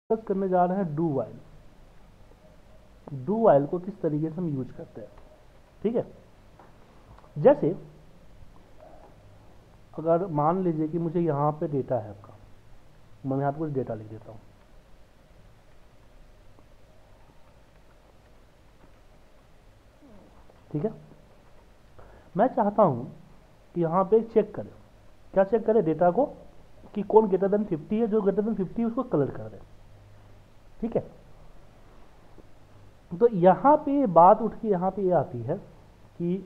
Discuss करने जा रहे हैं डू वाइल। डू वाइल को किस तरीके से हम यूज करते हैं, ठीक है। जैसे अगर मान लीजिए कि मुझे यहाँ पे डेटा है आपका, मैं यहाँ पे कुछ डेटा लिख देता हूँ, ठीक है। मैं चाहता हूँ कि यहाँ पे चेक करें, क्या चेक करें, डेटा को कि कौन ग्रेटर देन 50 है, जो ग्रेटर देन 50 है उसको कलर कर दे, ठीक है। तो यहाँ पे बात उठ के यहाँ पे ये आती है कि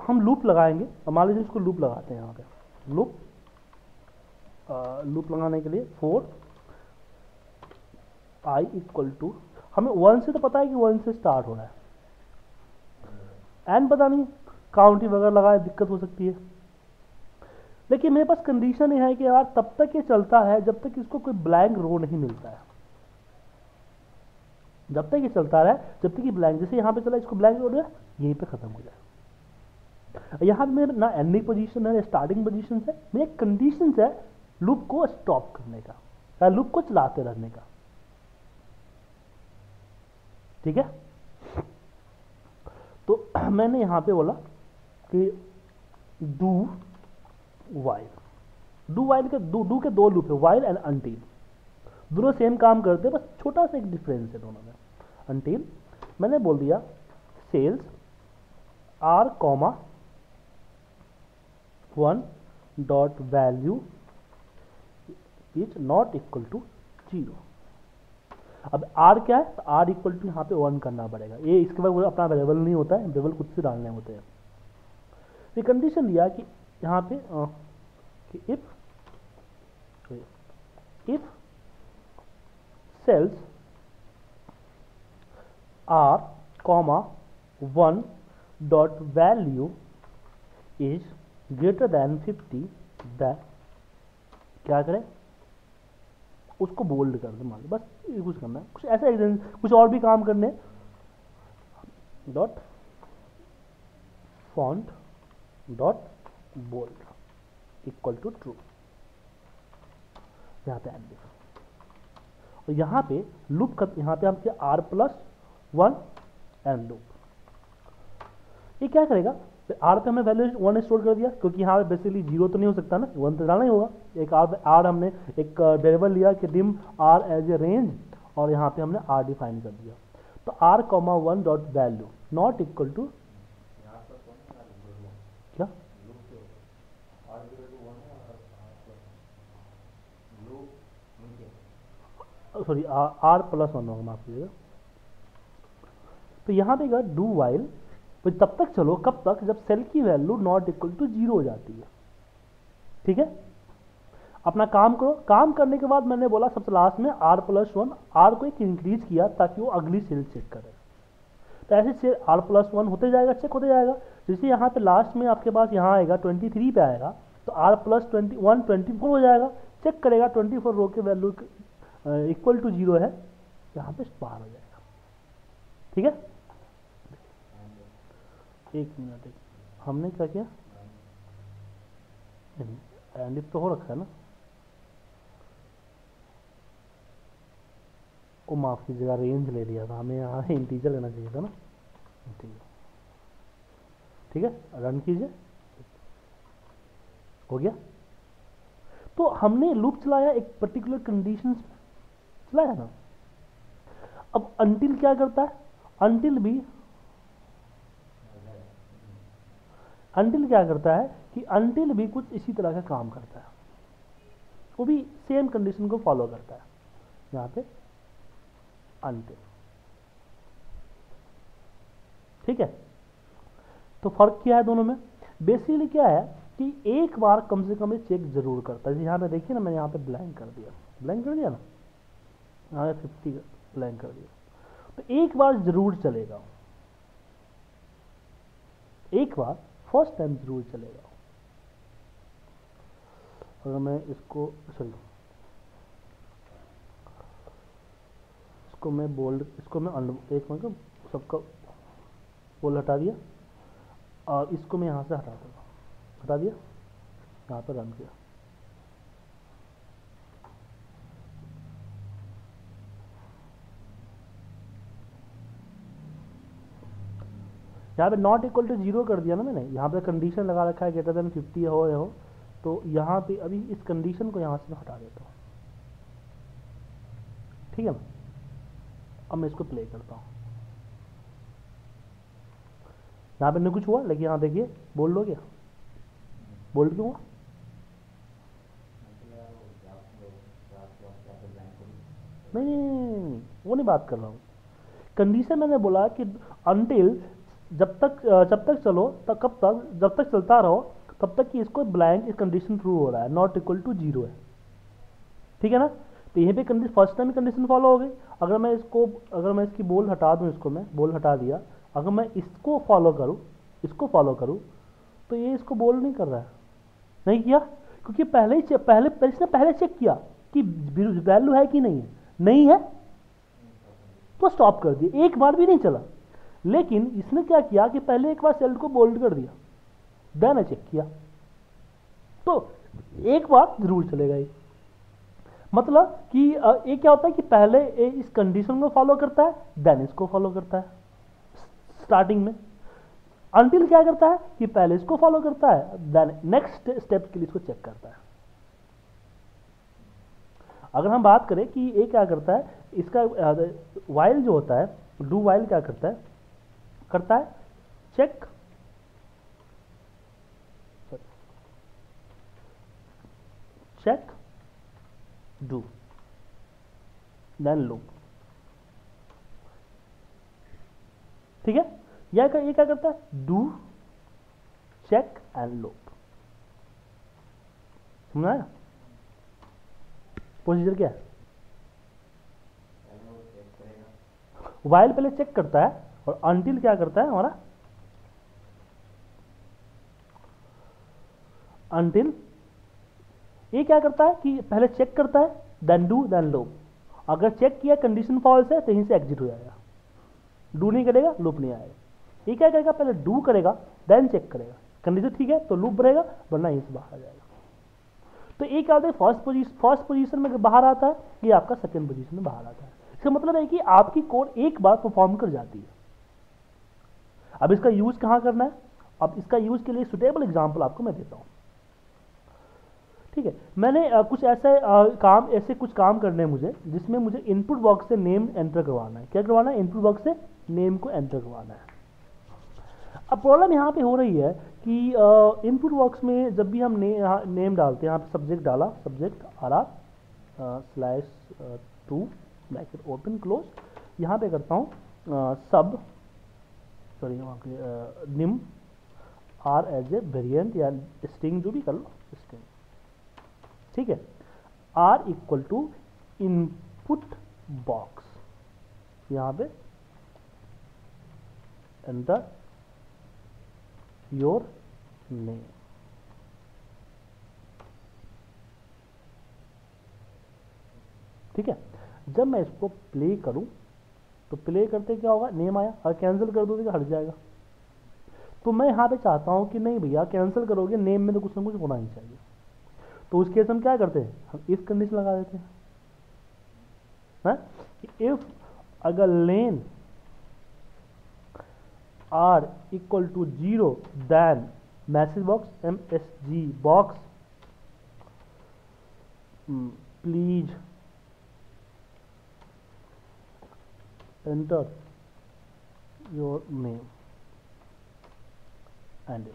हम लूप लगाएंगे। मान लीजिए इसको लूप लगाते हैं, यहाँ पे लूप लगाने के लिए फॉर आई इक्वल टू, हमें 1 से तो पता है कि 1 से स्टार्ट हो रहा है, एन पता नहीं, काउंटिंग वगैरह लगाए दिक्कत हो सकती है। लेकिन मेरे पास कंडीशन ये है कि यार तब तक ये चलता है जब तक इसको कोई ब्लैंक रो नहीं मिलता है, जब तक ये चलता रहे जब तक ये ब्लैंक, जैसे यहाँ पे चला इसको ब्लैंक रो है, यहीं पे खत्म हो जाए। यहाँ पे मेरा ना एंडिंग पोजीशन है, स्टार्टिंग पोजीशन है, मेरे कंडीशन है लूप को स्टॉप करने का या लूप को चलाते रहने का, ठीक है। तो मैंने यहाँ पे बोला कि डू वाइल, डू वाइल के डू के दो लूप है, वाइल एंड अनटिल, दोनों सेम काम करते हैं, बस छोटा सा एक डिफरेंस है दोनों में। अनटिल मैंने बोल दिया cells r comma 1 dot value is not equal to 0। अब आर क्या है, तो आर इक्वल टू यहाँ पे 1 करना पड़ेगा, ये इसके बाद अपना वेरिएबल नहीं होता है, वेरिएबल खुद से डालने होते हैं। ये कंडीशन दिया कि यहाँ पे कि if sales r comma 1 dot value is greater than 50, that क्या करें, उसको बोल्ड कर दो, मान लो, बस ये कुछ करना है, कुछ ऐसा कुछ और भी काम करने, dot font dot bold equal to true, यहाँ पे एंड। और यहाँ पे लूप का, यहाँ पे हम किया r+1 एंड लूप, ये क्या करेगा, आर पे हमें वैल्यू 1 स्टोर कर दिया, क्योंकि यहाँ पे बेसिकली 0 तो नहीं हो सकता ना, 1 तो डालना ही होगा। एक आर हमने एक वेरिएबल लिया कि dim r as a range, और यहाँ पे हमने आर डिफाइन कर दिया। तो r comma 1 dot value not equal to क्या, सॉरी r+1 होगा, माफ कीजिएगा। तो यहाँ पे डू वाइल तब तक चलो, कब तक, जब सेल की वैल्यू नॉट इक्वल टू 0 हो जाती है, ठीक है। अपना काम करो, काम करने के बाद मैंने बोला सबसे लास्ट में r+1, r को एक इंक्रीज किया ताकि वो अगली सेल चेक करे। तो ऐसे सेल r+1 होते जाएगा, चेक होते जाएगा। जैसे यहाँ पे लास्ट में आपके पास यहाँ आएगा 23 पे आएगा, तो r+1 24 हो जाएगा, चेक करेगा 24 रो के वैल्यू इक्वल टू 0 है, यहाँ पे बाहर हो जाएगा, ठीक है। एक मिनट, हमने क्या किया, एंड इफ तो हो रखा है ना, वो माफ कीजिएगा, रेंज ले लिया था हमें, यहाँ इंटीजर लेना चाहिए था ना, इंटीजर, ठीक है। रन कीजिए, हो गया। तो हमने लूप चलाया, एक पर्टिकुलर कंडीशन चलाया ना। अब अनटिल क्या करता है, अनटिल क्या करता है कि अनटिल भी कुछ इसी तरह का काम करता है, वो भी सेम कंडीशन को फॉलो करता है। यहाँ पे अनटिल, ठीक है। तो फर्क क्या है दोनों में, बेसिकली क्या है कि एक बार कम से कम ये चेक जरूर करता है। यहाँ पे देखिए ना, मैंने यहाँ पे ब्लैंक कर दिया ना, यहाँ 50 ब्लैंक कर दिया, तो एक बार जरूर चलेगा, एक बार फर्स्ट टाइम जरूर चलेगा। अगर मैं इसको, सॉरी, इसको मैं बोल्ड, इसको मैं एक मतलब सबका बोल्ड हटा दिया, और इसको मैं यहाँ से हटा दिया, यहाँ पर रन किया, यहाँ पे नॉट इक्वल टू 0 कर दिया ना मैंने, यहाँ पे कंडीशन लगा रखा है ग्रेटर देन 50 हो या हो, तो यहाँ पे अभी इस कंडीशन को यहाँ से हटा देता हूँ, ठीक है ना। अब मैं इसको प्ले करता हूँ, यहाँ पे नहीं कुछ हुआ, लेकिन यहाँ देखिए बोल्ड हो गया। बोल्ड क्यों हुआ? नहीं, वो नहीं बात कर रहा हूँ। कंडीशन मैंने बोला कि अनटिल जब तक चलो तब कब तक, जब तक चलता रहो तब तक कि इसको ब्लैंक, इस कंडीशन ट्रू हो रहा है, नॉट इक्वल टू 0 है, ठीक है ना। तो यहीं पे condition first time condition follow हो गई। अगर मैं इसकी बोल हटा दूं, इसको मैं बोल हटा दिया, अगर मैं इसको फॉलो करूं तो ये इसको बोल नहीं कर रहा है, नहीं किया, क्योंकि पहले चेक किया कि वैल्यू है कि नहीं है तो स्टॉप कर दिया, एक बार भी नहीं चला। लेकिन इसने क्या किया कि पहले एक बार सेल को बोल्ड कर दिया, देन चेक किया, तो एक बार जरूर चलेगा ये। मतलब कि ये क्या होता है कि पहले इस कंडीशन को फॉलो करता है, देन इसको फॉलो करता है स्टार्टिंग में। अनटिल क्या करता है कि पहले इसको फॉलो करता है, देन नेक्स्ट स्टेप के लिए इसको चेक करता है। अगर हम बात करें कि ये क्या करता है, इसका वाइल जो होता है, डू वाइल क्या करता है चेक डू देन लूप, ठीक है। ये क्या करता है, डू चेक एंड लूप, समझ आया? प्रोसीजर क्या है? वाइल पहले चेक करता है और अनटिल क्या करता है हमारा, अनटिल ये क्या करता है कि पहले चेक करता है, देन डू देन लूप। अगर चेक किया कंडीशन फॉल्स है तो यहीं से एग्जिट हो जाएगा, डू नहीं करेगा, लूप नहीं आएगा। ये क्या करेगा, पहले डू करेगा देन चेक करेगा, कंडीशन ठीक है तो लूप बढ़ेगा, वरना यहीं से बाहर आ जाएगा। तो ये क्या होता है, फर्स्ट पोजीशन में बाहर आता है, ये आपका सेकंड पोजीशन में बाहर आता है। इसका मतलब है कि आपकी कोड एक बार परफॉर्म कर जाती है। अब इसका यूज कहाँ करना है, अब इसका यूज के लिए सुटेबल एग्जांपल आपको मैं देता हूँ, ठीक है। मैंने ऐसे कुछ काम करने हैं मुझे, जिसमें मुझे इनपुट बॉक्स से नेम एंटर करवाना है। क्या करवाना है, इनपुट बॉक्स से नेम को एंटर करवाना है। अब प्रॉब्लम यहाँ पे हो रही है कि इनपुट बॉक्स में जब भी हम नेम डालते हैं, यहाँ पे सब्जेक्ट डाला, सब्जेक्ट /2 ब्रैकेट ओपन क्लोज, यहाँ पे करता हूँ वहाँ पे dim r as a variant या स्ट्रिंग, जो भी कर लो स्ट्रिंग, ठीक है। R equal to input box, यहाँ पे एंटर योर नेम, ठीक है। जब मैं इसको प्ले करूं तो प्ले करते क्या होगा, नेम आया, और कैंसिल कर दोगे तो हट जाएगा। तो मैं यहाँ पे चाहता हूं कि नहीं भैया कैंसिल करोगे, नेम में तो कुछ ना कुछ होना ही चाहिए। तो उस केस हम क्या करते हैं, हम इफ कंडीशन लगा देते हैं, इफ अगर len R equal to 0 then message box MSG box please enter your name and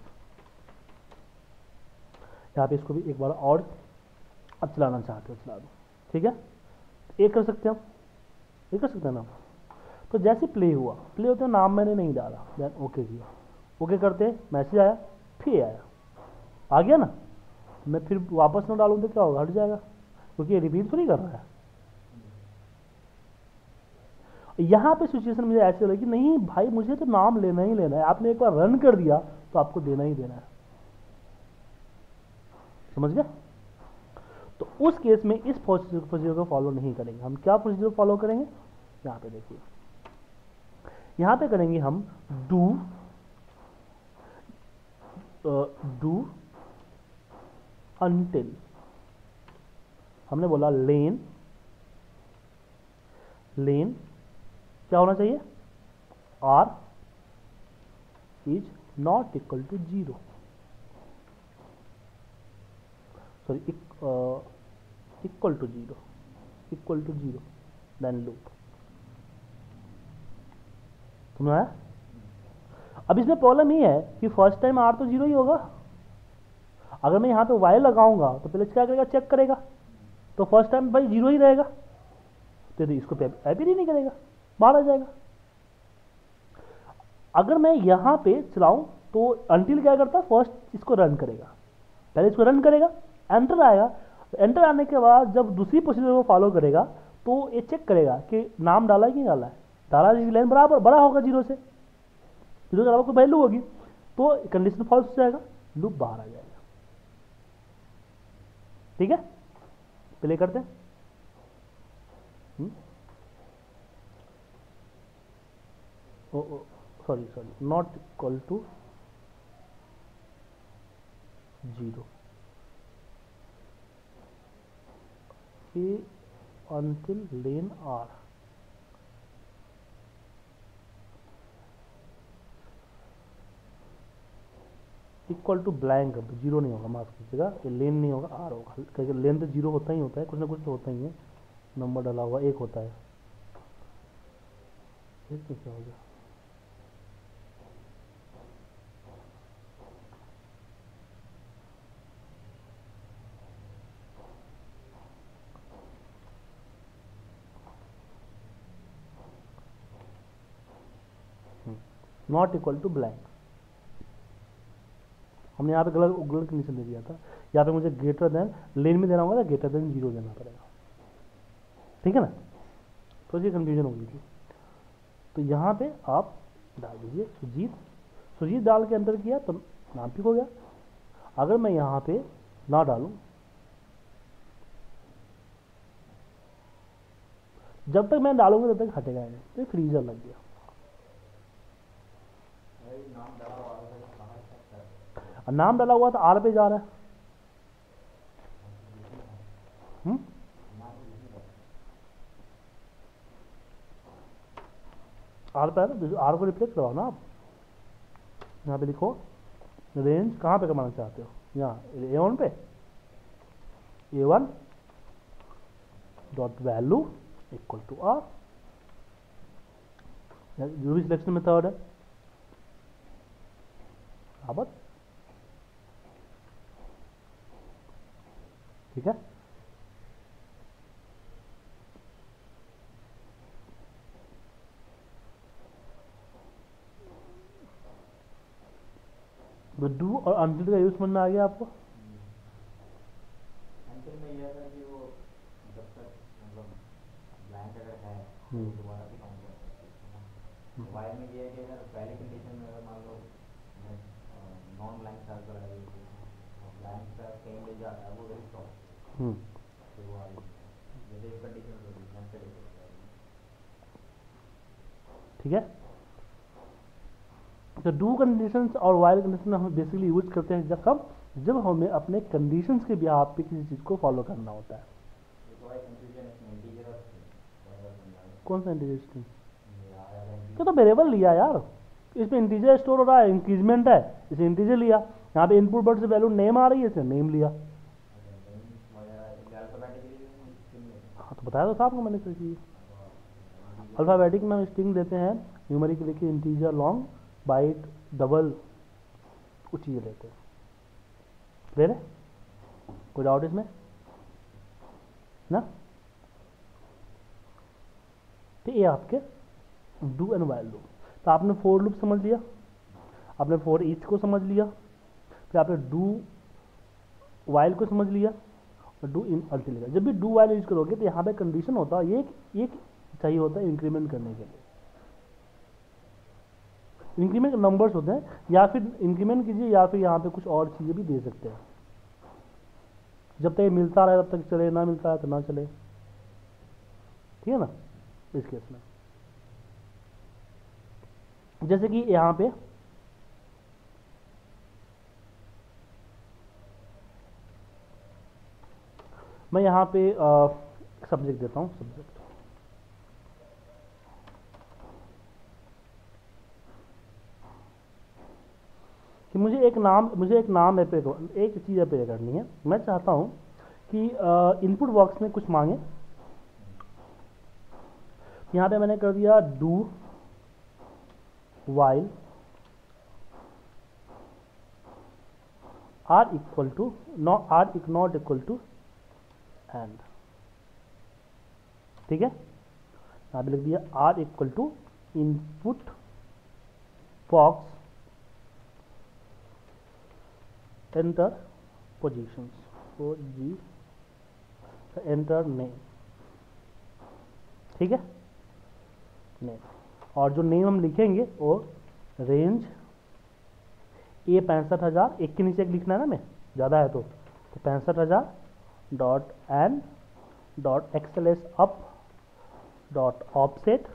यहाँ पे इसको भी एक बार और अब चलाना चाहते हो चला दो, ठीक है। एक कर सकते हैं हम, ये कर सकते हैं ना। तो जैसे प्ले होते हैं, नाम मैंने नहीं डाला, देन ओके किया, ओके करते मैसेज आया, फिर आ गया ना, मैं फिर वापस ना डालूँ तो क्या होगा, हट जाएगा, क्योंकि ये रिपीट तो नहीं कर रहा है। यहाँ पे सिचुएशन मुझे ऐसे लगी कि नहीं भाई मुझे तो नाम लेना ही लेना है, आपने एक बार रन कर दिया तो आपको देना ही देना है, समझ गए। तो उस केस में इस प्रोसीजर को फॉलो नहीं करेंगे हम। क्या प्रोसीजर फॉलो करेंगे, यहाँ पे देखिए, यहाँ पे करेंगे हम डू अनटिल, हमने बोला लेन क्या होना चाहिए, r is not equal to zero, sorry equal to zero then loop. समझ आया? अब इसमें प्रॉब्लम ये है कि फर्स्ट टाइम आर तो जीरो ही होगा। अगर मैं यहाँ पे वाई लगाऊंगा तो पहले क्या करेगा, चेक करेगा, तो फर्स्ट टाइम भाई जीरो ही रहेगा, तो इसको एपीरी नहीं करेगा, बाहर आ जाएगा। अगर मैं यहाँ पे चलाऊं तो अंटिल क्या करता, फर्स्ट इसको रन करेगा, पहले इसको रन करेगा, एंटर आएगा, एंटर आने के बाद जब दूसरी प्रोसीजर को फॉलो करेगा तो ये चेक करेगा कि नाम डाला है कि नहीं डाला है, डाला लाइन बराबर बड़ा होगा जीरो से, जीरो के अलावा कोई वैल्यू होगी तो कंडीशन फॉल्स हो जाएगा, लूप बाहर आ जाएगा। ठीक है, प्ले करते हैं। Sorry not equal to zero until len r equal to blank, zero नहीं होगा, माफ कीजिएगा, ये लेन नहीं होगा, आर होगा, क्योंकि लेन तो जीरो होता ही होता है, कुछ ना कुछ तो होता ही है, नंबर डाला हुआ एक होता है, तो क्या हो गया, नॉट इक्वल टू ब्लैंक। हमने यहाँ पे गलत कंडीशन दे दिया था, यहाँ पे मुझे ग्रेटर देन लेन में देना होगा, ग्रेटर देन जीरो देना पड़ेगा। ठीक है ना, तो ये कंफ्यूजन हो गई थी। तो यहाँ पे आप डाल दीजिए सुजीत डाल के अंदर किया तो नाम ठीक हो गया। अगर मैं यहाँ पे ना डालूं, जब तक मैं डालूंगा तब तक हटेगा नहीं, तो फ्रीजर लग गया। नाम डाला हुआ तो आर पे जा रहा है, आर पे है ना, आर को रिप्लेस करवाओ ना आप। यहाँ पे लिखो रेंज कहाँ पे कमाना चाहते हो, यहाँ A1 पे, A1 dot value equal to r, जो भी सिलेक्शन मेथड है बराबर। ठीक है, तो डू और अंटिल का यूज समझ में आ गया आपको? अंटिल में यह था कि वो जब तक मतलब ब्लैंक अगर है तो दोबारा भी काउंट कर सकते हैं। वाइल में ये है कि अगर पहली कंडीशन में अगर मान लो नॉन ब्लैंक सर्कल है, ब्लैंक का कहीं ले जा रहा है, वो वेरी स्टॉप तो वो आगे जैसे एक कंडीशन होगी ब्लैंक से लेकर। ठीक है, तो डू कंडीशंस और वाइल कंडीशन हम बेसिकली यूज करते हैं जब हमें अपने कंडीशंस के बिहार पे किसी चीज़ को फॉलो करना होता है। कौन सा इंटीजर स्ट्रिंग? क्या तो वेरिएबल लिया यार, इसमें इंटीजर स्टोर हो रहा है, इंक्रीजमेंट है, इसे इंटीजर लिया, यहाँ पे इनपुट वर्ड से वैल्यू नेम आ रही है, इसे नेम लिया। हाँ तो बताया तो था आपको मैंने चीज़, अल्फाबेटिक में हम स्ट्रिंग देते हैं, न्यूमेरिक देखिए इंटीजर लॉन्ग बाइट डबल कुछ चीज़ें लेते हैं। क्लियर है, कोई डाउट इसमें ना? तो ये आपके डू एंड वाइल लूप। तो आपने फोर लूप समझ लिया, आपने फोर ईच को समझ लिया, फिर आपने डू वाइल को समझ लिया और डू इन अल्टी लिया। जब भी डू वाइल यूज करोगे तो यहाँ पे कंडीशन होता है, ये चाहिए होता है इंक्रीमेंट करने के लिए। इंक्रीमेंट नंबर्स होते हैं, या फिर इंक्रीमेंट कीजिए या फिर यहाँ पे कुछ और चीज़ें भी दे सकते हैं। जब तक ये मिलता रहे तब तक चले, ना मिलता है तो ना चले। ठीक है ना, इस केस में जैसे कि यहाँ पे मैं यहाँ पे सब्जेक्ट देता हूँ, सब्जेक्ट मुझे एक नाम एक चीज़ अप्लाई करनी है। मैं चाहता हूँ कि इनपुट बॉक्स में कुछ मांगे। यहाँ पे मैंने कर दिया do while r equal to not equal to end. ठीक है, यहाँ पे लिख दिया r equal to input box enter positions enter name. ठीक है, नेम, और जो नेम हम लिखेंगे वो रेंज ए 65,000, एक के नीचे एक लिखना है ना, मैं ज़्यादा है तो 65,000 dot N dot XLS up dot offset,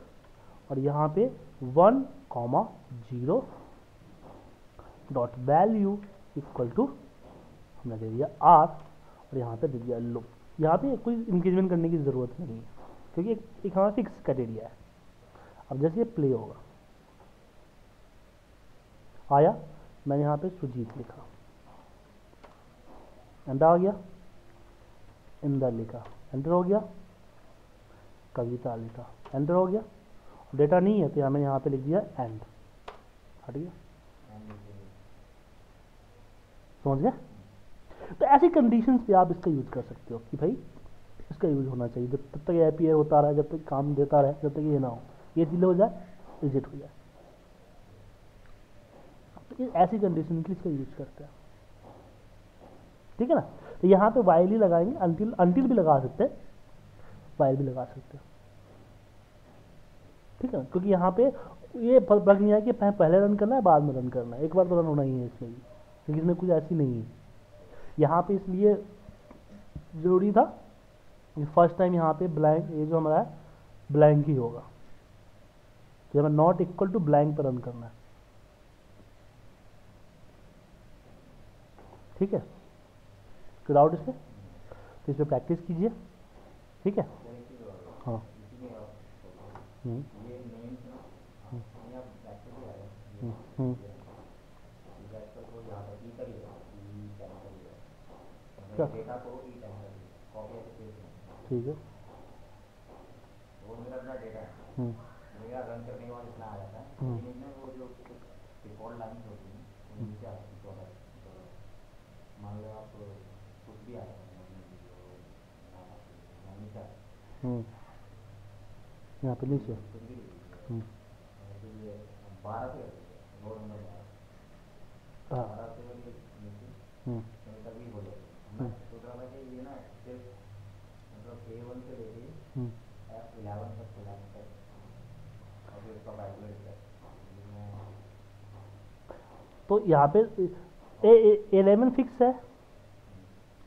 और यहाँ पे 1,0 डॉट वैल्यू इक्वल टू हमने दे दिया आर, और यहाँ पे दे दिया लो। यहाँ पे कोई इंक्रीजमेंट करने की ज़रूरत नहीं है क्योंकि एक हमारा फिक्स क्राइटेरिया है। अब जैसे ये प्ले होगा, आया, मैंने यहाँ पे सुजीत लिखा, एंटर आ गया, इंदर लिखा, एंटर हो गया, कविता लिखा, एंटर हो गया। डेटा नहीं है तो मैंने यहाँ पे लिख दिया एंड, हट गया। समझ गए? तो ऐसी कंडीशंस पे आप इसका यूज कर सकते हो कि भाई इसका यूज होना चाहिए जब तक एपीआई होता रहा, जब तक काम देता रहे, जब तक ये ना हो, ये डिले हो जाए, रिजेक्ट हो जाए। तो ऐसी कंडीशन के लिए इसका यूज करते हैं। ठीक है ना, तो यहाँ पे वाइल ही लगाएंगे, अंटिल भी लगा सकते हैं, वाइल भी लगा सकते हैं। ठीक है ना, क्योंकि यहाँ पे ये फर्क नहीं है कि पहले रन करना है बाद में रन करना है, एक बार तो रन होना ही है इसमें भी, क्योंकि इसमें कुछ ऐसी नहीं है यहाँ पे, इसलिए जरूरी था फर्स्ट टाइम यहाँ पे ब्लैंक, ये जो हमारा है ब्लैंक ही होगा, तो हमें नॉट इक्वल टू ब्लैंक पर रन करना है। ठीक है, कोई डाउट इसमें? तो इस पर प्रैक्टिस कीजिए। ठीक है, हाँ। डेटा को ई टाइम कर दिया, कॉपी ऐसे पेस्ट नहीं। ठीक है, वो मेरा अपना डेटा है, मेरा रन करने के बाद इतना आ जाता है, लेकिन इसमें वो जो डिफॉल्ट लाइन्स होती हैं वो नीचे आती है। मान लो आप कुछ भी आ रहा है नीचे यहाँ पे नीचे कुछ भी 12 से रोड नंबर 12 से नीचे तभी बोले। मैं सोच रहा था कि ये ना सिर्फ मतलब A1 से लेके F11 तक और फिर उसका कैलकुलेट किया। तो यहाँ पे एलिमेंट फिक्स है,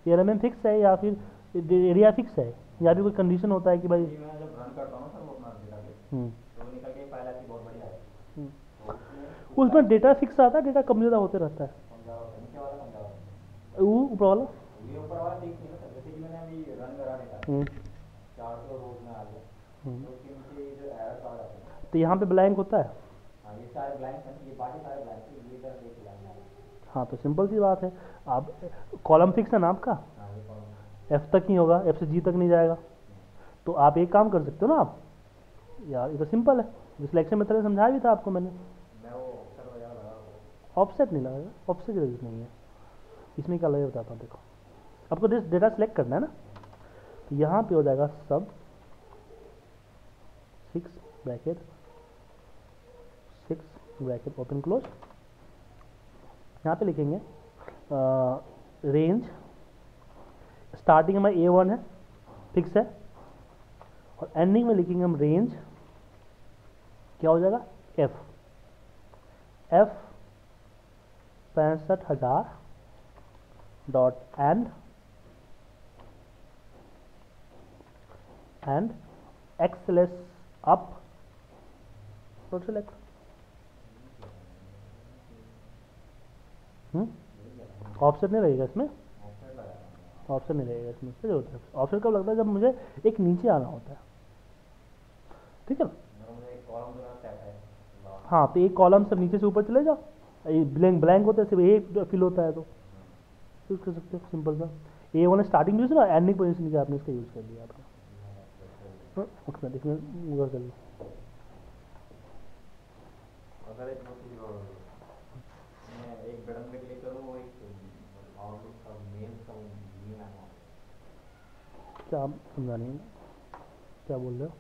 एलिमेंट फिक्स है या फिर एरिया फिक्स है, या भी कोई कंडीशन होता है कि भाई मैं जब रन करता हूँ सर वो अपना डेटाबेस तो निकल के फाइल आती बहुत बढ़िया है, उसमें डेटा फिक्स आता है, डेटा कम ज़्यादा होते रहता है। नीचे वाला कम ज़्यादा, वो ऊपर वाला, ये ऊपर वाला ठीक नहीं है। जैसे कि मैंने अभी रन करा डेटा 400 रोज में आ गया, तो उसके नीचे जो एरर्स आ जाते हैं तो यहाँ पे ब्लैंक होता है। हाँ, ये सारे ब्लैंक हैं, ये बाकी सारे ब्लैंक हैं, ये इधर एक ब्लैंक है। हाँ, तो सिंपल सी बात है, आप कॉलम फिक्स है ना आपका, हाँ, ये कॉलम एफ तक ही होगा, एफ से जी तक नहीं जाएगा। तो आप एक काम कर सकते हो ना, आप यार ये तो सिंपल है, जो सिलेक्शन मेथड समझाया भी था आपको मैंने, मैं वो ऑप्शन वगैरह लगा, ऑफसेट नहीं लगाएगा, ऑफसेट की जरूरत नहीं है। इसमें क्या लगेगा बताता हूँ, देखो आपको डेटा सेलेक्ट करना है ना, तो यहाँ पे हो जाएगा सब 6 ब्रैकेट ओपन क्लोज, यहाँ पे लिखेंगे रेंज, स्टार्टिंग हमारा A1 है, फिक्स है, और एंडिंग में लिखेंगे हम रेंज, क्या हो जाएगा F 65,000 dot and XLS up dot select. Option नहीं रहेगा इसमें, ऑप्शन नहीं रहेगा इसमें, क्या जरूरत है? ऑप्शन कब लगता है जब मुझे एक नीचे आना होता है। ठीक है ना, हाँ, तो एक कॉलम सब नीचे से ऊपर चले जाओ, ब्लैंक ब्लैंक होता है, सिर्फ ए फिल होता है, तो यूज़ कर सकते हो सिंपल सा। ए वन स्टार्टिंग यूज ना एंडिंग पोजीशन की, आपने इसका यूज़ कर लिया आपका। उसमें देखिए गूगल कर लो। अगर एक मैं एक बटन पे क्लिक करूँ, वो एक आउटलुक का मेल का न्यू आना, क्या आप समझा नहीं, क्या बोल रहे हो?